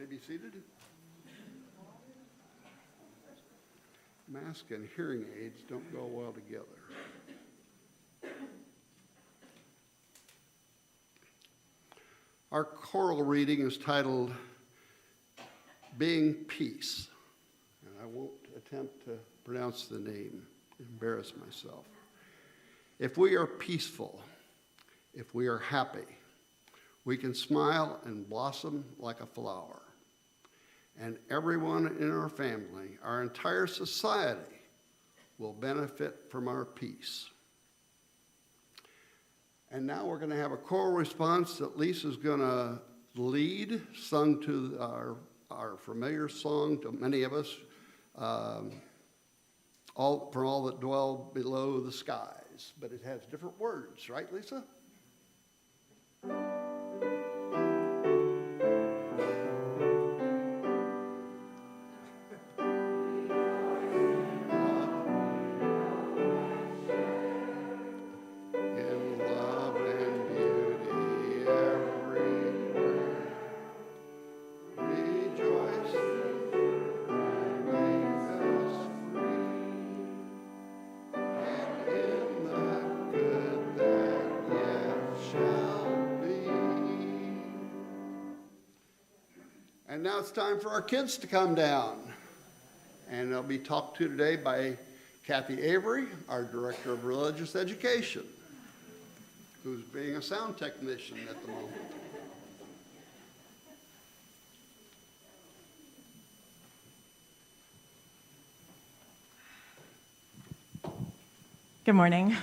may be seated. Mask and hearing aids don't go well together. Our choral reading is titled Being Peace, and I won't attempt to pronounce the name, embarrass myself. If we are peaceful, if we are happy, we can smile and blossom like a flower. And everyone in our family, our entire society, will benefit from our peace. And now we're going to have a choral response that Lisa's going to lead, sung to our familiar song to many of us, all for all that dwell below the skies. But it has different words, right, Lisa? And now it's time for our kids to come down. And they'll be talked to today by Kathy Avery, our Director of Religious Education, who's being a sound technician at the moment. Good morning.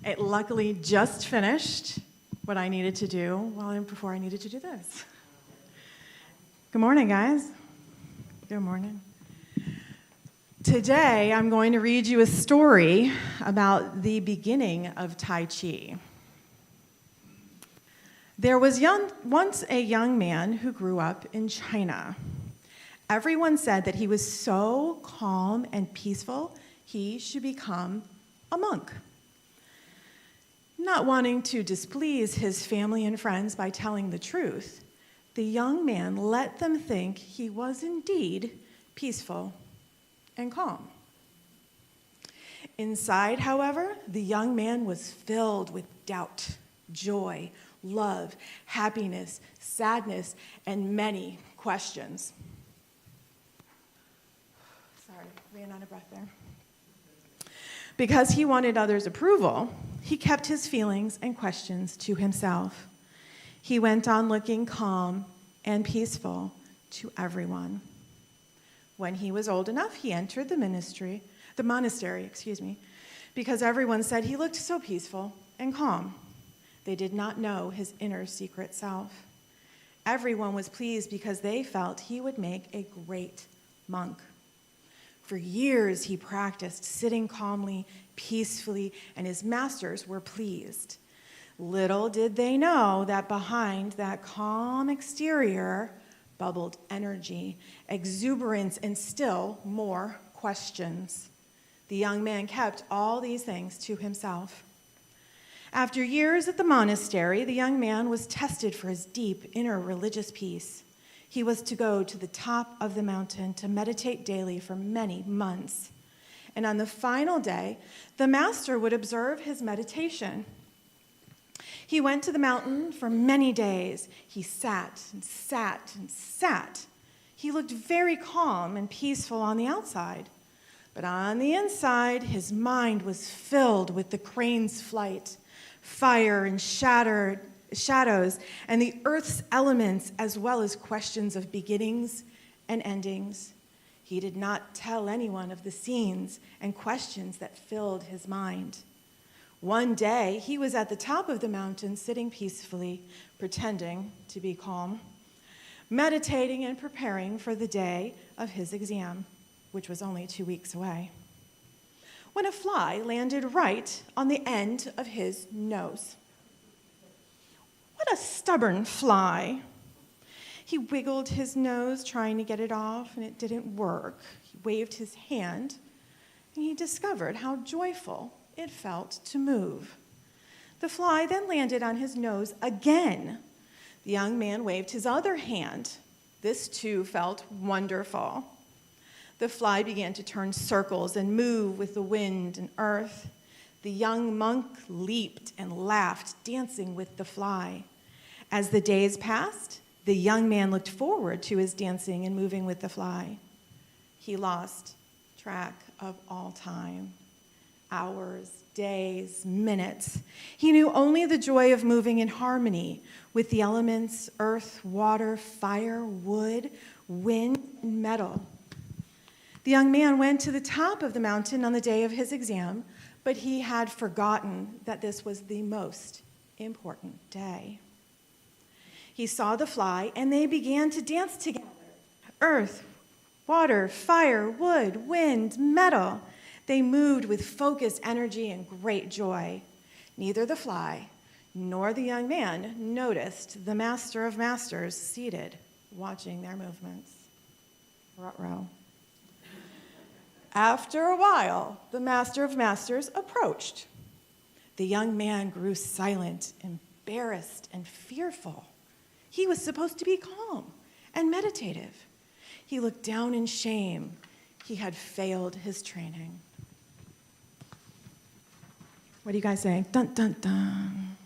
It luckily just finished what I needed to do before I needed to do this. Good morning, guys. Good morning. Today, I'm going to read you a story about the beginning of Tai Chi. There was once a young man who grew up in China. Everyone said that he was so calm and peaceful, he should become a monk. Not wanting to displease his family and friends by telling the truth, the young man let them think he was indeed peaceful and calm. Inside, however, the young man was filled with doubt, joy, love, happiness, sadness, and many questions. Sorry, ran out of breath there. Because he wanted others' approval, he kept his feelings and questions to himself. He went on looking calm and peaceful to everyone. When he was old enough, he entered the monastery, because everyone said he looked so peaceful and calm. They did not know his inner secret self. Everyone was pleased because they felt he would make a great monk. For years, he practiced sitting calmly, peacefully, and his masters were pleased. Little did they know that behind that calm exterior bubbled energy, exuberance, and still more questions. The young man kept all these things to himself. After years at the monastery, the young man was tested for his deep inner religious peace. He was to go to the top of the mountain to meditate daily for many months. And on the final day, the master would observe his meditation. He went to the mountain for many days. He sat and sat and sat. He looked very calm and peaceful on the outside. But on the inside, his mind was filled with the crane's flight, fire and shadows, and the earth's elements, as well as questions of beginnings and endings. He did not tell anyone of the scenes and questions that filled his mind. One day, he was at the top of the mountain, sitting peacefully, pretending to be calm, meditating and preparing for the day of his exam, which was only 2 weeks away, when a fly landed right on the end of his nose. What a stubborn fly! He wiggled his nose, trying to get it off, and it didn't work. He waved his hand, and he discovered how joyful it felt to move. The fly then landed on his nose again. The The young man waved his other hand. This too felt wonderful. The fly began to turn circles and move with the wind and earth. The young monk leaped and laughed, dancing with the fly. As the days passed, the young man looked forward to his dancing and moving with the fly. He lost track of all time. Hours, days, minutes. He knew only the joy of moving in harmony with the elements, earth, water, fire, wood, wind, and metal. The young man went to the top of the mountain on the day of his exam, but he had forgotten that this was the most important day. He saw the fly, and they began to dance together. Earth, water, fire, wood, wind, metal. They moved with focused energy and great joy. Neither the fly nor the young man noticed the master of masters seated, watching their movements. Ruh-roh. After a while, the master of masters approached. The young man grew silent, embarrassed, and fearful. He was supposed to be calm and meditative. He looked down in shame. He had failed his training. What do you guys say? Dun, dun, dun.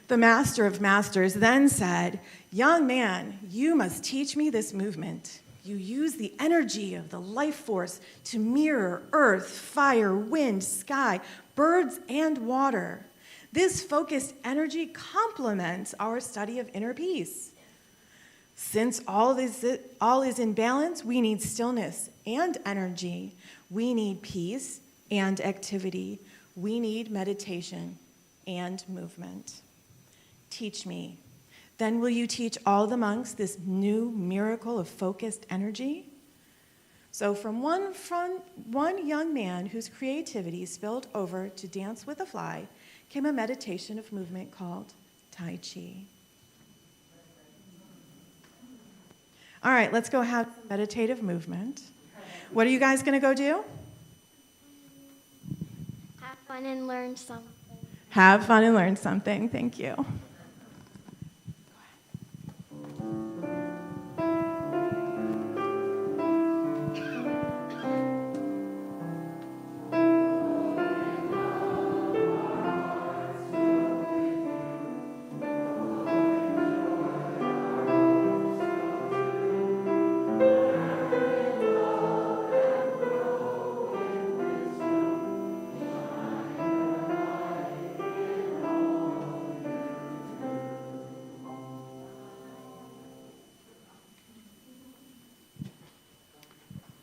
The master of masters then said, "Young man, you must teach me this movement. You use the energy of the life force to mirror earth, fire, wind, sky, birds, and water. This focused energy complements our study of inner peace. Since all is in balance, we need stillness and energy. We need peace and activity. We need meditation and movement. Teach me. Then will you teach all the monks this new miracle of focused energy?" So from one young man whose creativity spilled over to dance with a fly came a meditation of movement called Tai Chi. All right, let's go have meditative movement. What are you guys going to go do? Have fun and learn something. Have fun and learn something. Thank you.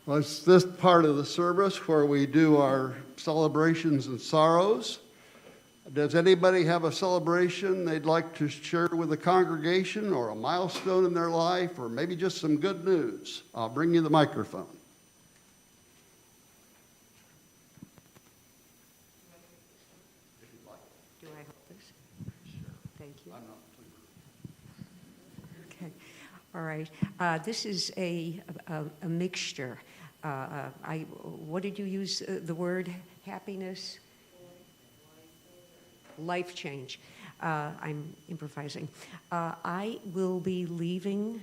Well, it's this part of the service where we do our celebrations and sorrows. Does anybody have a celebration they'd like to share with the congregation, or a milestone in their life, or maybe just some good news? I'll bring you the microphone. Do I hold this? Sure. Thank you. I'm not Okay. All right. This is a mixture. What did you use the word? Happiness? Life change. I'm improvising. I will be leaving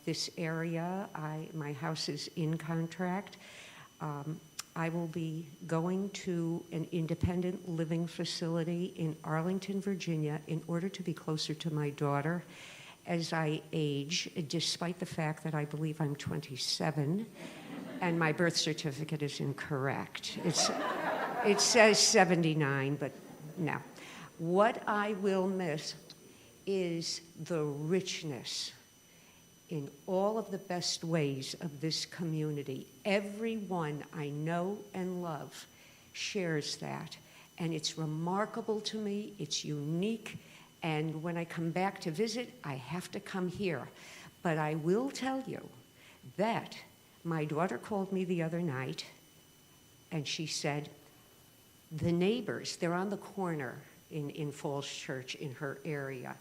this area. My house is in contract. I will be going to an independent living facility in Arlington, Virginia, in order to be closer to my daughter as I age, despite the fact that I believe I'm 27 and my birth certificate is incorrect. It says 79, but no. What I will miss is the richness in all of the best ways of this community. Everyone I know and love shares that, and it's remarkable to me, it's unique, and when I come back to visit, I have to come here. But I will tell you that my daughter called me the other night, and she said, the neighbors, they're on the corner in Falls Church in her area.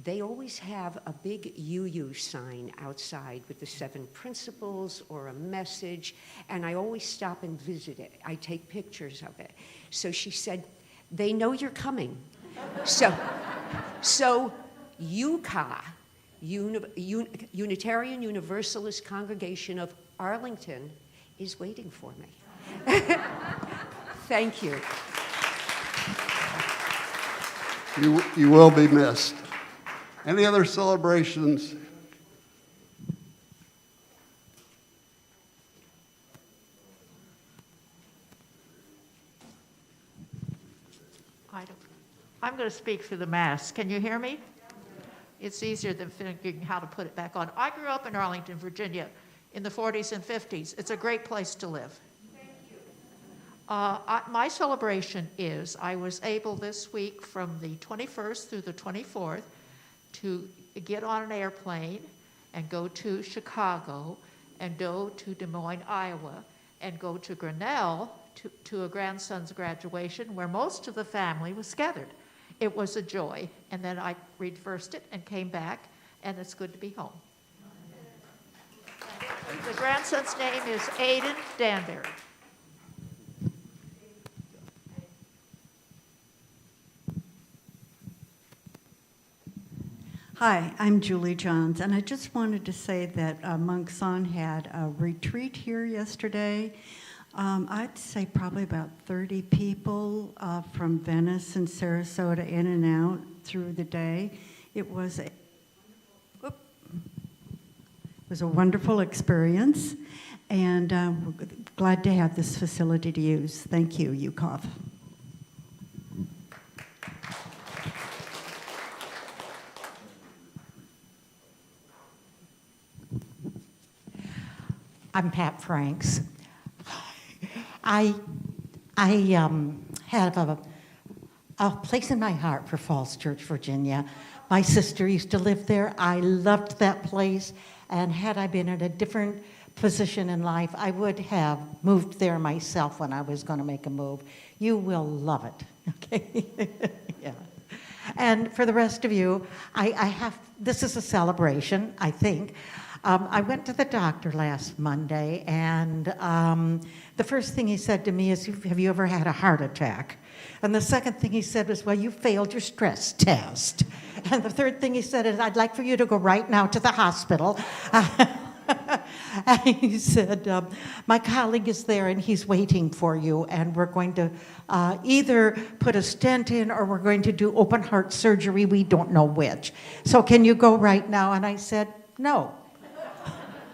They always have a big UU sign outside with the 7 principles or a message, and I always stop and visit it. I take pictures of it. So she said, they know you're coming. So So UCA, Unitarian Universalist Congregation of Arlington, is waiting for me. Thank you. You will be missed. Any other celebrations? I'm going to speak through the mask. Can you hear me? It's easier than thinking how to put it back on. I grew up in Arlington, Virginia in the 40s and 50s. It's a great place to live. Thank you. My celebration is I was able this week from the 21st through the 24th to get on an airplane and go to Chicago and go to Des Moines, Iowa, and go to Grinnell to a grandson's graduation where most of the family was gathered. It was a joy. And then I reversed it and came back, and it's good to be home. The grandson's name is Aiden Danbury. Hi, I'm Julie Johns, and I just wanted to say that Monk Son had a retreat here yesterday. I'd say probably about 30 people from Venice and Sarasota in and out through the day. It was a wonderful experience, and we're glad to have this facility to use. Thank you, UCOF. I'm Pat Franks. I have a place in my heart for Falls Church, Virginia. My sister used to live there. I loved that place, and had I been in a different position in life, I would have moved there myself when I was going to make a move. You will love it, okay? Yeah. And for the rest of you, this is a celebration, I think. I went to the doctor last Monday, and the first thing he said to me is, have you ever had a heart attack? And the second thing he said was, well, you failed your stress test. And the third thing he said is, I'd like for you to go right now to the hospital. And he said, my colleague is there and he's waiting for you, and we're going to either put a stent in or we're going to do open heart surgery. We don't know which. So can you go right now? And I said, no.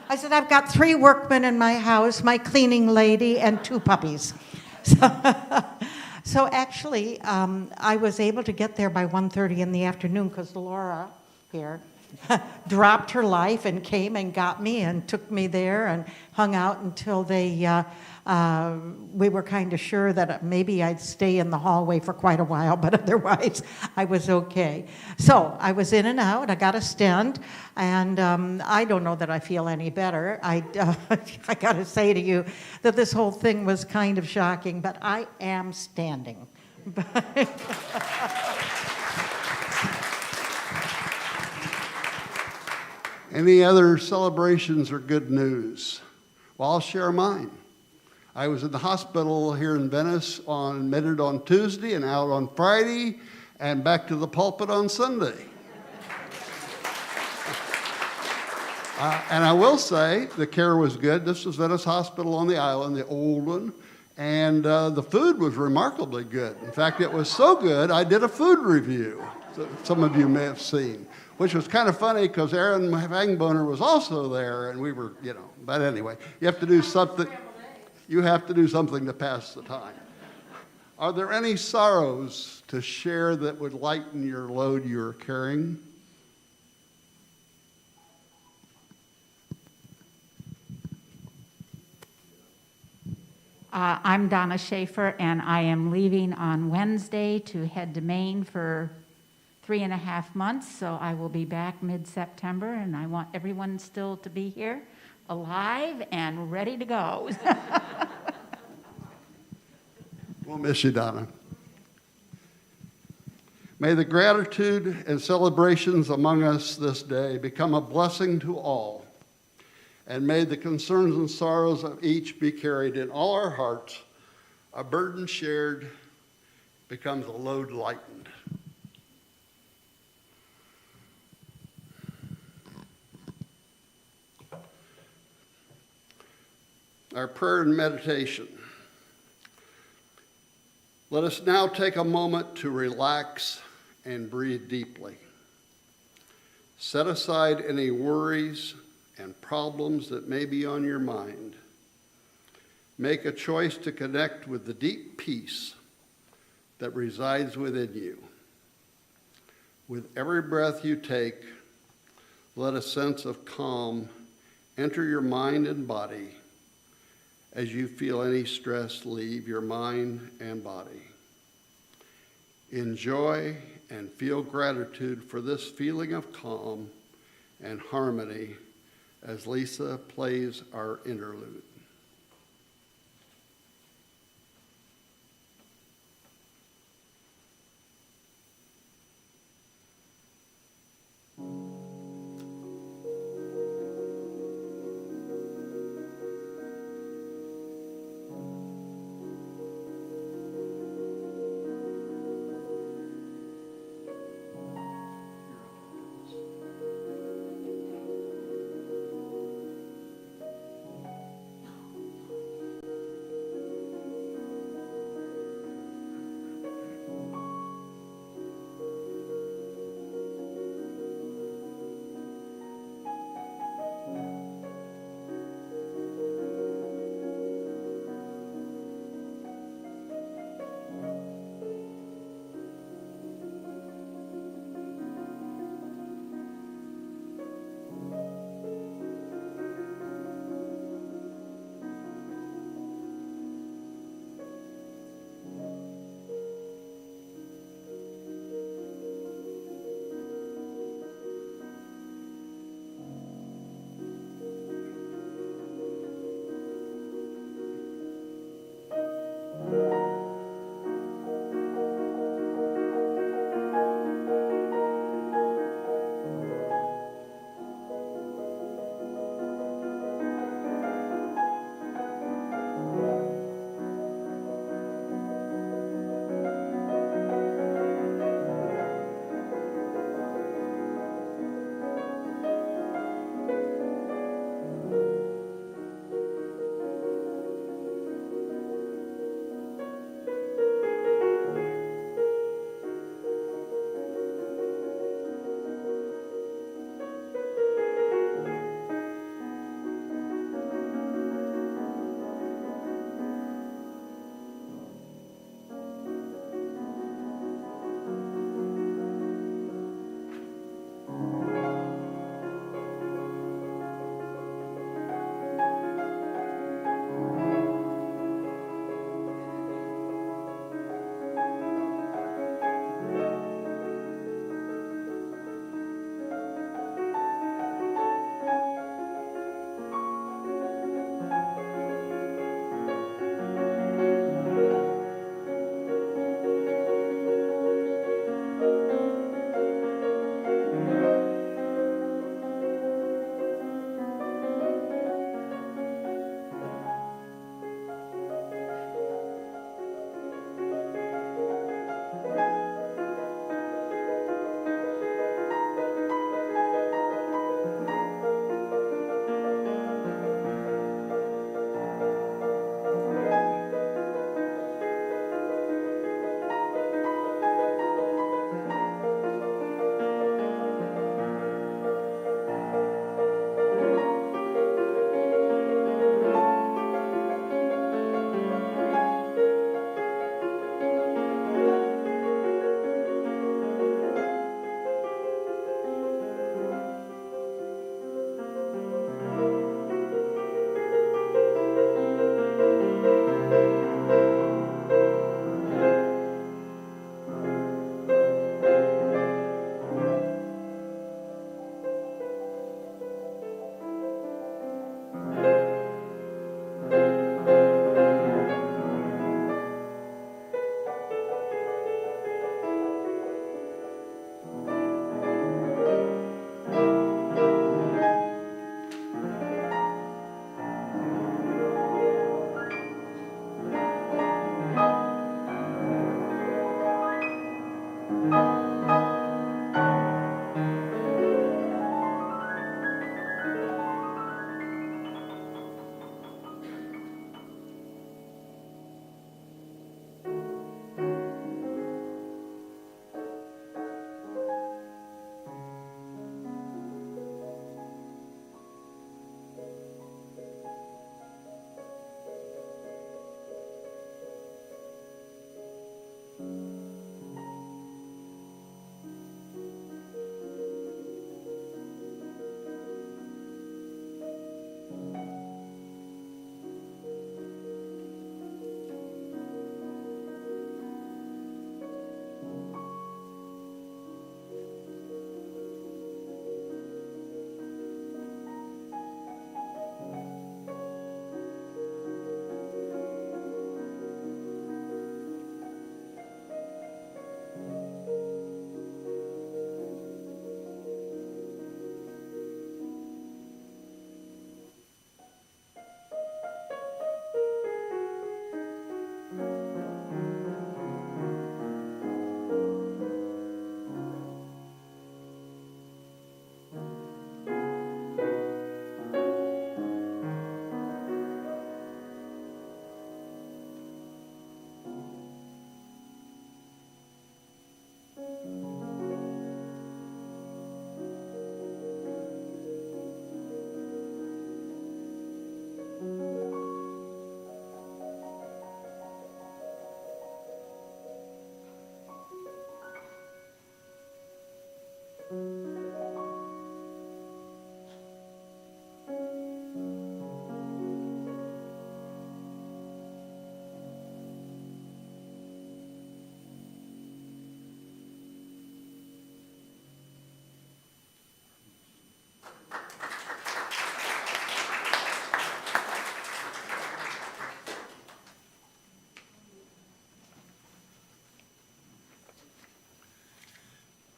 I said, I've got 3 workmen in my house, my cleaning lady, and 2 puppies. So actually, I was able to get there by 1:30 in the afternoon because Laura here dropped her life and came and got me and took me there and hung out until we were kind of sure that maybe I'd stay in the hallway for quite a while, but otherwise I was okay. So I was in and out. I got a stent, and I don't know that I feel any better. I got to say to you that this whole thing was kind of shocking, but I am standing. Any other celebrations or good news? Well, I'll share mine. I was in the hospital here in Venice, admitted on Tuesday and out on Friday, and back to the pulpit on Sunday. And I will say the care was good. This was Venice Hospital on the island, the old one, and the food was remarkably good. In fact, it was so good, I did a food review that some of you may have seen, which was kind of funny because Aaron Fangboner was also there, and we were, but anyway, you have to do something. You have to do something to pass the time. Are there any sorrows to share that would lighten your load you're carrying? I'm Donna Schaefer, and I am leaving on Wednesday to head to Maine for 3.5 months, so I will be back mid-September, and I want everyone still to be here, alive and ready to go. We'll miss you, Donna. May the gratitude and celebrations among us this day become a blessing to all, and may the concerns and sorrows of each be carried in all our hearts. A burden shared becomes a load lightened. our prayer and meditation. Let us now take a moment to relax and breathe deeply. Set aside any worries and problems that may be on your mind. Make a choice to connect with the deep peace that resides within you. With every breath you take, let a sense of calm enter your mind and body as you feel any stress leave your mind and body. Enjoy and feel gratitude for this feeling of calm and harmony as Lisa plays our interlude.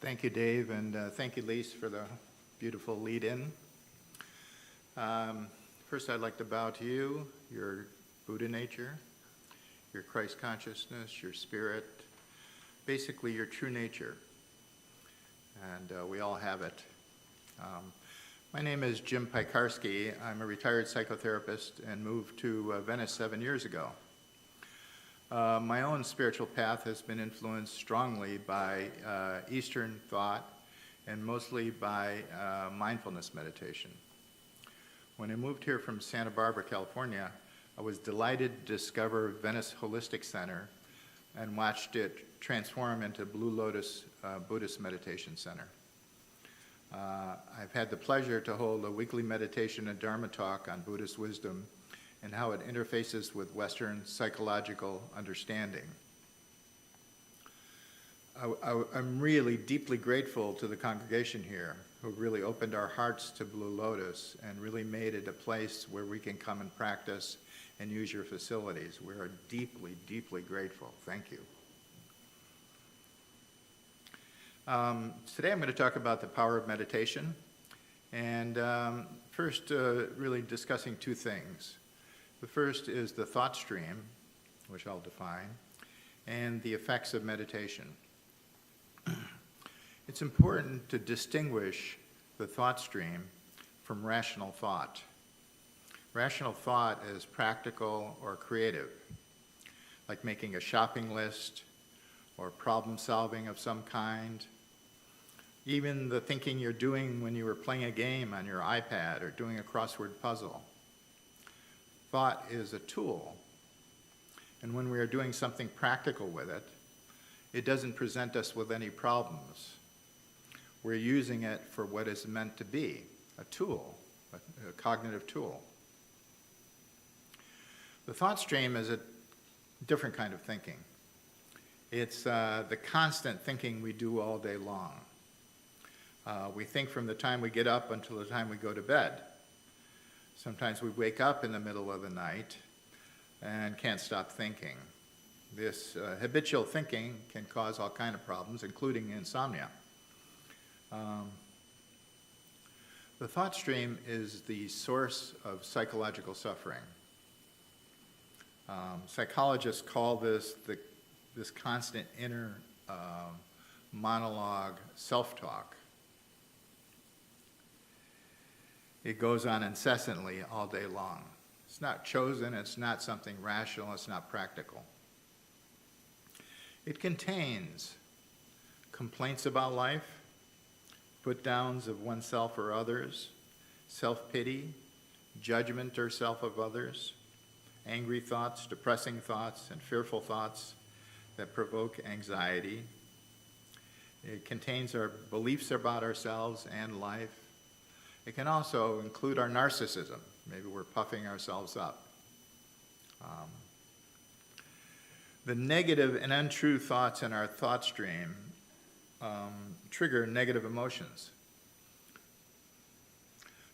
Thank you, Dave, and thank you, Lise, for the beautiful lead-in. First, I'd like to bow to you, your Buddha nature, your Christ consciousness, your spirit, basically your true nature, and we all have it. My name is Jim Piekarski. I'm a retired psychotherapist and moved to Venice 7 years ago. My own spiritual path has been influenced strongly by Eastern thought and mostly by mindfulness meditation. When I moved here from Santa Barbara, California, I was delighted to discover Venice Holistic Center and watched it transform into Blue Lotus Buddhist Meditation Center. I've had the pleasure to hold a weekly meditation and Dharma talk on Buddhist wisdom and how it interfaces with Western psychological understanding. I'm really deeply grateful to the congregation here who really opened our hearts to Blue Lotus and really made it a place where we can come and practice and use your facilities. We are deeply, deeply grateful. Thank you. Today I'm going to talk about the power of meditation, and first really discussing two things. The first is the thought stream, which I'll define, and the effects of meditation. It's important to distinguish the thought stream from rational thought. Rational thought is practical or creative, like making a shopping list or problem solving of some kind. Even the thinking you're doing when you were playing a game on your iPad or doing a crossword puzzle. Thought is a tool, and when we are doing something practical with it, it doesn't present us with any problems. We're using it for what it's meant to be, a tool, a cognitive tool. The thought stream is a different kind of thinking. It's the constant thinking we do all day long. We think from the time we get up until the time we go to bed. Sometimes we wake up in the middle of the night and can't stop thinking. This habitual thinking can cause all kinds of problems, including insomnia. The thought stream is the source of psychological suffering. Psychologists call this this constant inner monologue self-talk. It goes on incessantly all day long. It's not chosen, it's not something rational, it's not practical. It contains complaints about life, put-downs of oneself or others, self-pity, judgment or self of others, angry thoughts, depressing thoughts, and fearful thoughts that provoke anxiety. It contains our beliefs about ourselves and life. It can also include our narcissism. Maybe we're puffing ourselves up. The negative and untrue thoughts in our thought stream trigger negative emotions.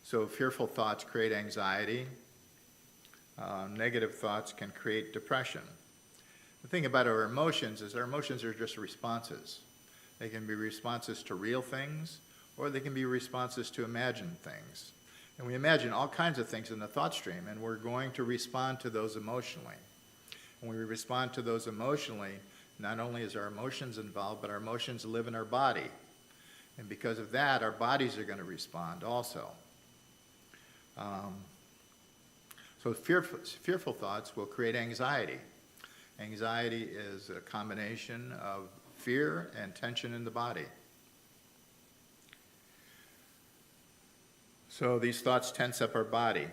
So fearful thoughts create anxiety. Negative thoughts can create depression. The thing about our emotions is our emotions are just responses. They can be responses to real things, or they can be responses to imagined things. And we imagine all kinds of things in the thought stream, and we're going to respond to those emotionally. When we respond to those emotionally, not only is our emotions involved, but our emotions live in our body. And because of that, our bodies are going to respond also. So fearful thoughts will create anxiety. Anxiety is a combination of fear and tension in the body. So these thoughts tense up our body.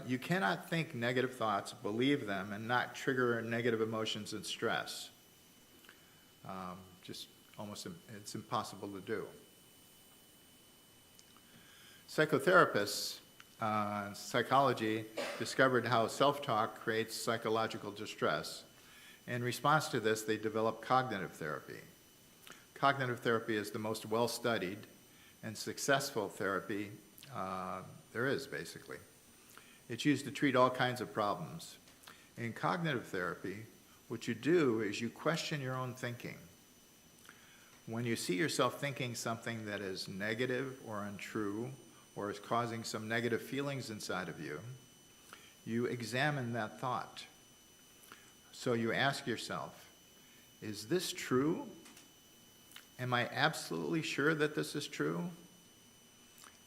You cannot think negative thoughts, believe them, and not trigger negative emotions and stress. It's impossible to do. Psychotherapists, psychology discovered how self-talk creates psychological distress. In response to this, they developed cognitive therapy. Cognitive therapy is the most well-studied and successful therapy there is, basically. It's used to treat all kinds of problems. In cognitive therapy, what you do is you question your own thinking. when you see yourself thinking something that is negative or untrue or is causing some negative feelings inside of you, you examine that thought. So you ask yourself, is this true? Am I absolutely sure that this is true?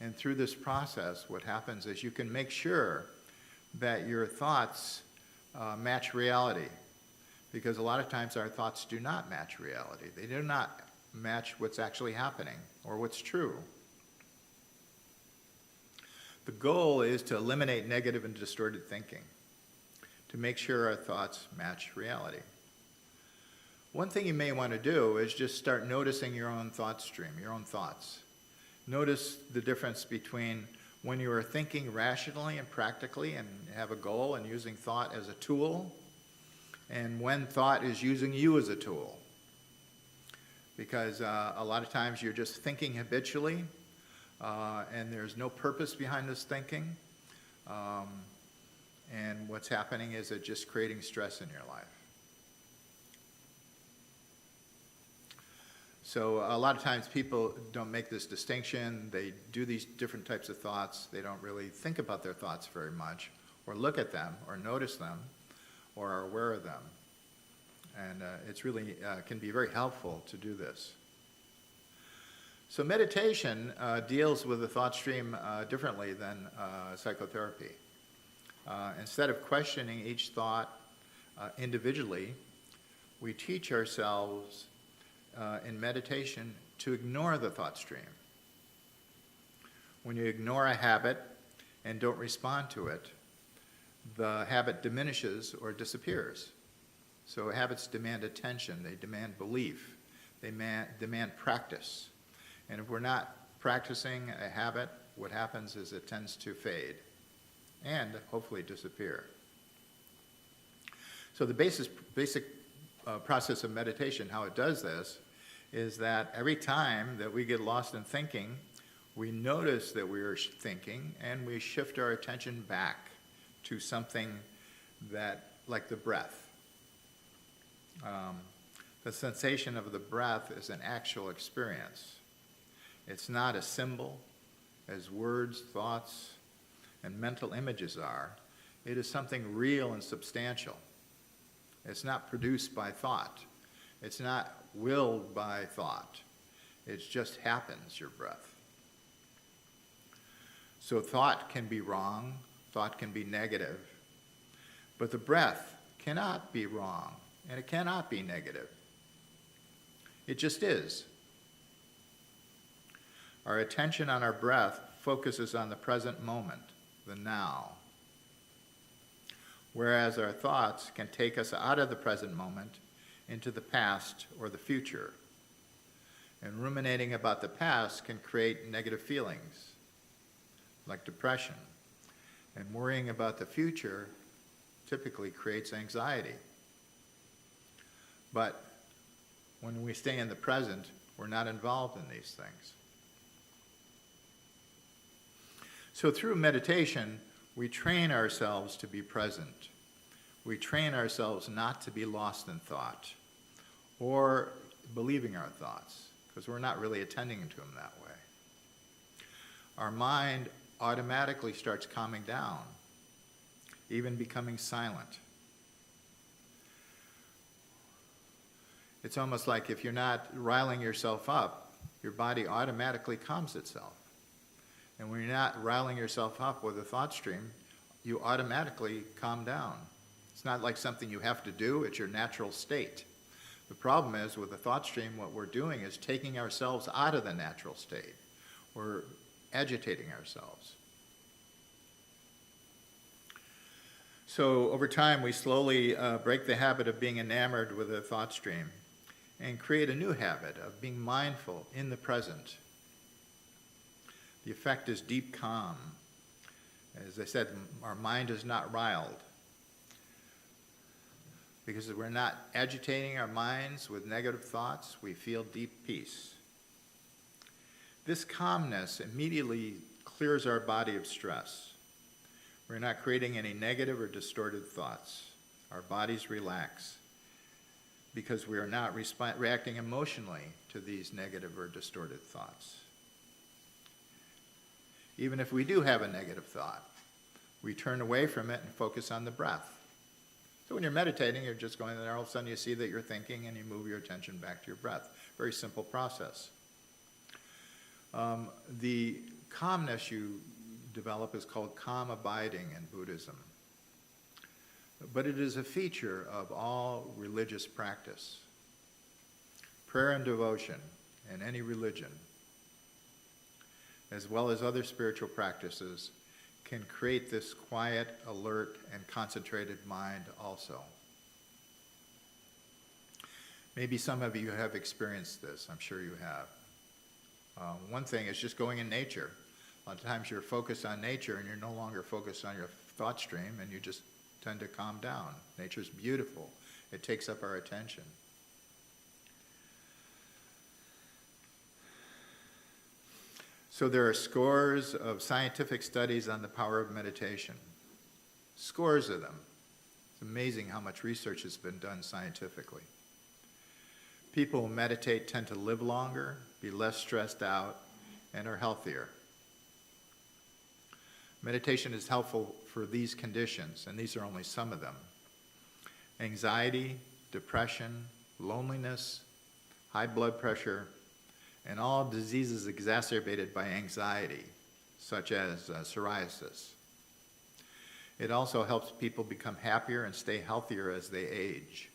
And through this process, what happens is you can make sure that your thoughts match reality. Because a lot of times our thoughts do not match reality. They do not match what's actually happening or what's true. The goal is to eliminate negative and distorted thinking, to make sure our thoughts match reality. One thing you may want to do is just start noticing your own thought stream, your own thoughts. Notice the difference between when you are thinking rationally and practically and have a goal and using thought as a tool, and when thought is using you as a tool. Because a lot of times you're just thinking habitually, and there's no purpose behind this thinking. And what's happening is it just creating stress in your life. So a lot of times people don't make this distinction. They do these different types of thoughts. They don't really think about their thoughts very much, or look at them, or notice them, or are aware of them. And it's really can be very helpful to do this. So meditation deals with the thought stream differently than psychotherapy. Instead of questioning each thought individually, we teach ourselves in meditation to ignore the thought stream. When you ignore a habit and don't respond to it, the habit diminishes or disappears. So habits demand attention, they demand belief, they demand practice. And if we're not practicing a habit, what happens is it tends to fade and hopefully disappear. So the basic process of meditation, how it does this, is that every time that we get lost in thinking, we notice that we are thinking and we shift our attention back to something that, like the breath. The sensation of the breath is an actual experience. It's not a symbol, as words, thoughts, and mental images are. It is something real and substantial. It's not produced by thought. It's not willed by thought. It just happens, your breath. So thought can be wrong, thought can be negative, but the breath cannot be wrong, and it cannot be negative. It just is. Our attention on our breath focuses on the present moment, the now. Whereas our thoughts can take us out of the present moment into the past or the future. And ruminating about the past can create negative feelings, like depression. And worrying about the future typically creates anxiety. But when we stay in the present, we're not involved in these things. So through meditation, we train ourselves to be present. We train ourselves not to be lost in thought or believing our thoughts, because we're not really attending to them that way. Our mind automatically starts calming down, even becoming silent. It's almost like if you're not riling yourself up, your body automatically calms itself. And when you're not riling yourself up with a thought stream, you automatically calm down. It's not like something you have to do, it's your natural state. The problem is with the thought stream, what we're doing is taking ourselves out of the natural state. We're agitating ourselves. So over time, we slowly break the habit of being enamored with a thought stream and create a new habit of being mindful in the present. The effect is deep calm. As I said, our mind is not riled. Because we're not agitating our minds with negative thoughts, we feel deep peace. This calmness immediately clears our body of stress. We're not creating any negative or distorted thoughts. Our bodies relax. because we are not reacting emotionally to these negative or distorted thoughts. Even if we do have a negative thought, we turn away from it and focus on the breath. So when you're meditating, you're just going there, all of a sudden you see that you're thinking and you move your attention back to your breath. Very simple process. The calmness you develop is called calm abiding in Buddhism. But it is a feature of all religious practice. Prayer and devotion in any religion, as well as other spiritual practices, can create this quiet, alert, and concentrated mind also. Maybe some of you have experienced this. I'm sure you have. One thing is just going in nature. A lot of times you're focused on nature and you're no longer focused on your thought stream, and you just tend to calm down. Nature's beautiful. It takes up our attention. So there are scores of scientific studies on the power of meditation. Scores of them. It's amazing how much research has been done scientifically. People who meditate tend to live longer, be less stressed out, and are healthier. Meditation is helpful for these conditions, and these are only some of them: anxiety, depression, loneliness, high blood pressure, and all diseases exacerbated by anxiety, such as psoriasis. It also helps people become happier and stay healthier as they age.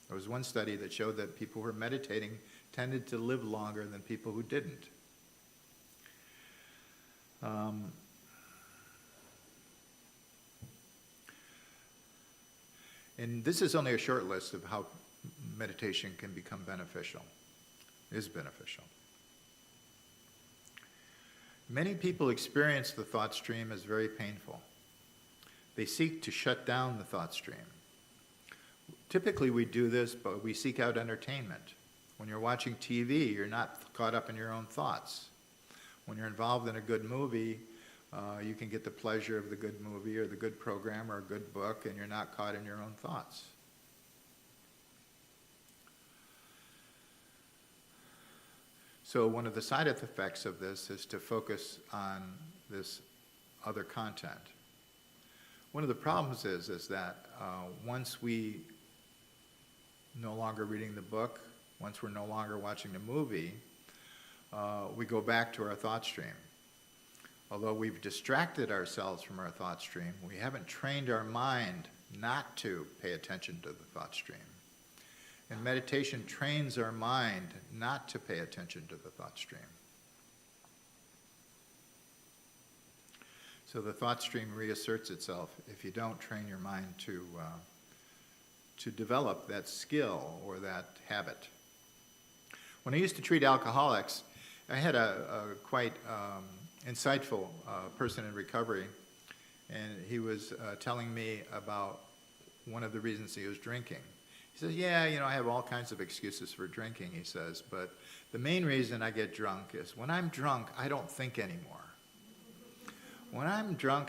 There was one study that showed that people who were meditating tended to live longer than people who didn't. And this is only a short list of how meditation can become beneficial, is beneficial. Many people experience the thought stream as very painful. They seek to shut down the thought stream. Typically we do this, but we seek out entertainment. When you're watching TV, you're not caught up in your own thoughts. When you're involved in a good movie, you can get the pleasure of the good movie or the good program or a good book, and you're not caught in your own thoughts. So one of the side effects of this is to focus on this other content. One of the problems is that once we no longer reading the book, once we're no longer watching the movie, we go back to our thought stream. Although we've distracted ourselves from our thought stream, we haven't trained our mind not to pay attention to the thought stream. And meditation trains our mind not to pay attention to the thought stream. So the thought stream reasserts itself if you don't train your mind to develop that skill or that habit. When I used to treat alcoholics, I had a quite insightful person in recovery, and he was telling me about one of the reasons he was drinking. He says, yeah, I have all kinds of excuses for drinking, he says, but the main reason I get drunk is when I'm drunk, I don't think anymore. When I'm drunk,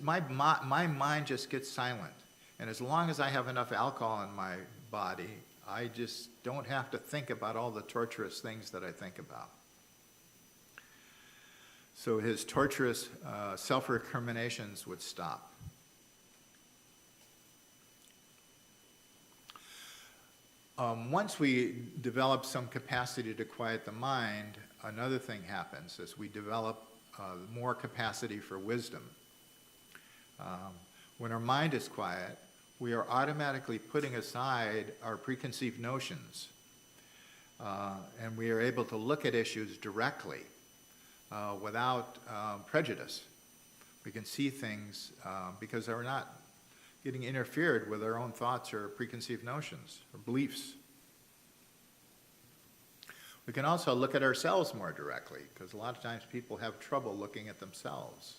my mind just gets silent. And as long as I have enough alcohol in my body, I just don't have to think about all the torturous things that I think about. So his torturous self-recriminations would stop. Once we develop some capacity to quiet the mind, another thing happens as we develop more capacity for wisdom. When our mind is quiet, we are automatically putting aside our preconceived notions, and we are able to look at issues directly without prejudice. We can see things because we're not getting interfered with our own thoughts or preconceived notions or beliefs. We can also look at ourselves more directly, because a lot of times people have trouble looking at themselves.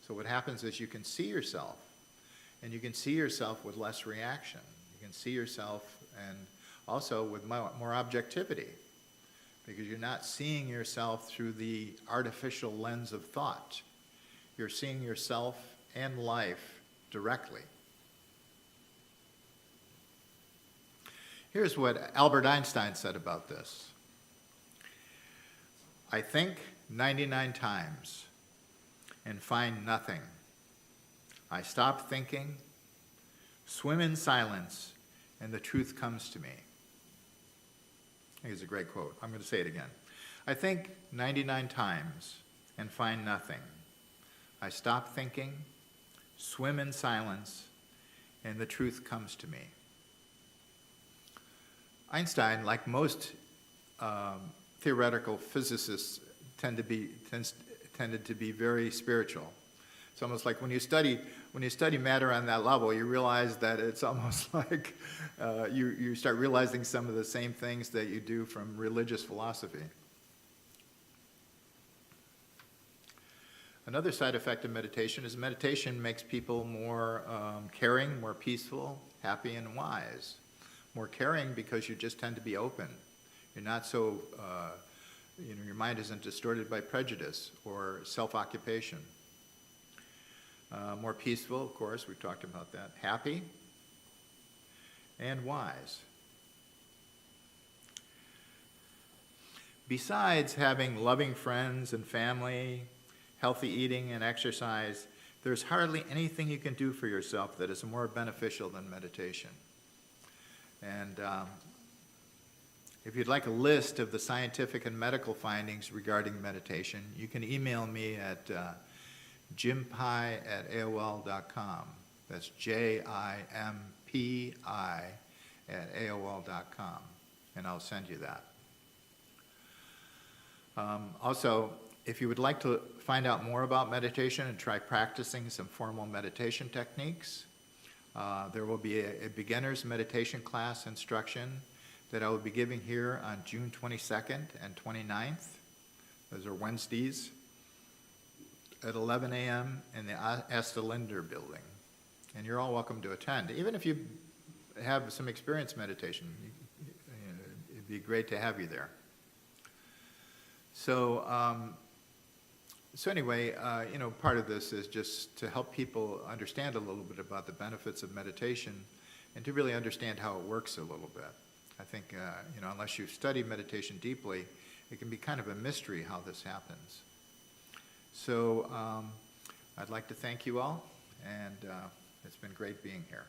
So what happens is you can see yourself, and you can see yourself with less reaction. You can see yourself and also with more objectivity, because you're not seeing yourself through the artificial lens of thought. You're seeing yourself and life directly. Here's what Albert Einstein said about this. I think 99 times and find nothing. I stop thinking, swim in silence, and the truth comes to me. I think it's a great quote. I'm going to say it again. I think 99 times and find nothing. I stop thinking, swim in silence, and the truth comes to me. Einstein, like most theoretical physicists, tended to be very spiritual. It's almost like when you study matter on that level, you realize that it's almost like you start realizing some of the same things that you do from religious philosophy. Another side effect of meditation is meditation makes people more caring, more peaceful, happy, and wise. More caring because you just tend to be open. You're not so, your mind isn't distorted by prejudice or self-occupation. More peaceful, of course, we've talked about that. Happy and wise. Besides having loving friends and family, healthy eating and exercise, there's hardly anything you can do for yourself that is more beneficial than meditation. And if you'd like a list of the scientific and medical findings regarding meditation, you can email me at jimpi@aol.com. That's JIMPI@aol.com, and I'll send you that. Also, if you would like to find out more about meditation and try practicing some formal meditation techniques, there will be a beginner's meditation class instruction that I will be giving here on June 22nd and 29th. Those are Wednesdays at 11 a.m. in the Asta Linder building. And you're all welcome to attend. Even if you have some experience meditation, it'd be great to have you there. So anyway, part of this is just to help people understand a little bit about the benefits of meditation and to really understand how it works a little bit. I think, unless you've studied meditation deeply, it can be kind of a mystery how this happens. So I'd like to thank you all, and it's been great being here.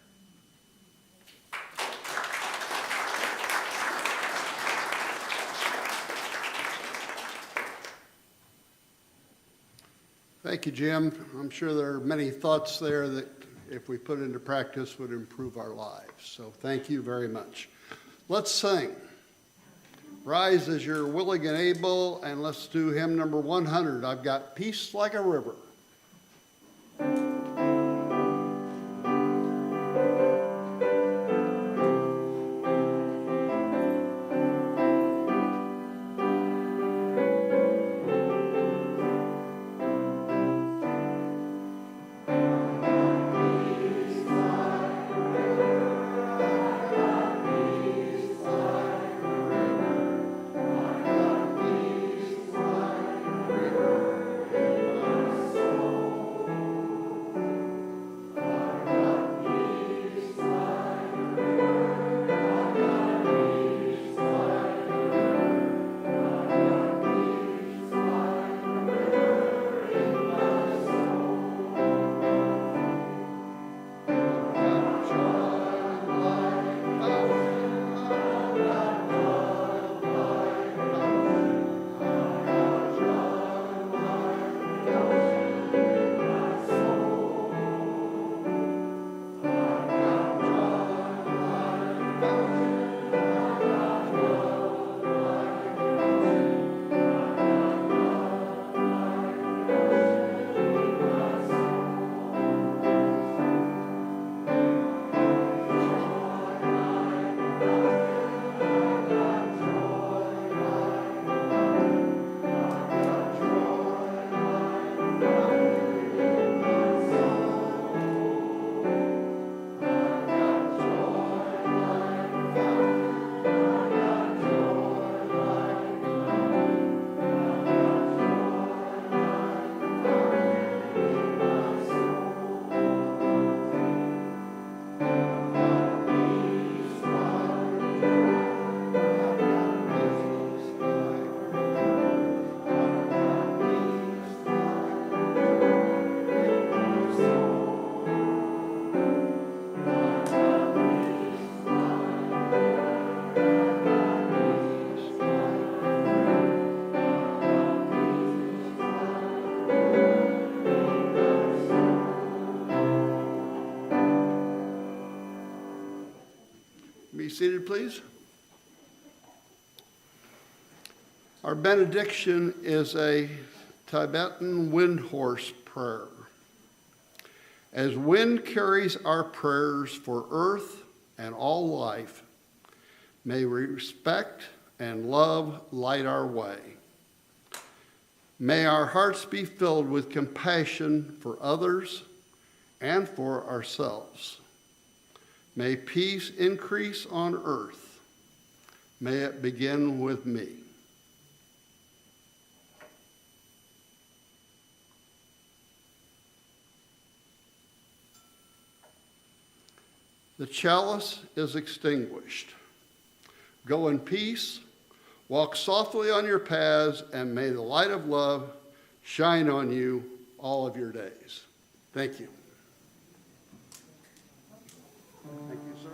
Thank you, Jim. I'm sure there are many thoughts there that, if we put into practice, would improve our lives. So thank you very much. Let's sing. Rise as you're willing and able, and let's do hymn number 100. I've got peace like a river. seated, please. Our benediction is a Tibetan wind horse prayer. As wind carries our prayers for earth and all life, may respect and love light our way. May our hearts be filled with compassion for others and for ourselves. May peace increase on earth. May it begin with me. The chalice is extinguished. Go in peace, walk softly on your paths, and may the light of love shine on you all of your days. Thank you. Thank you, sir.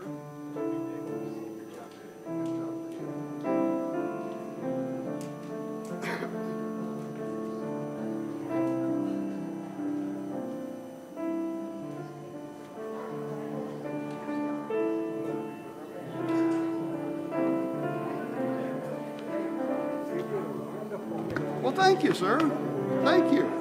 Well, thank you, sir. Thank you.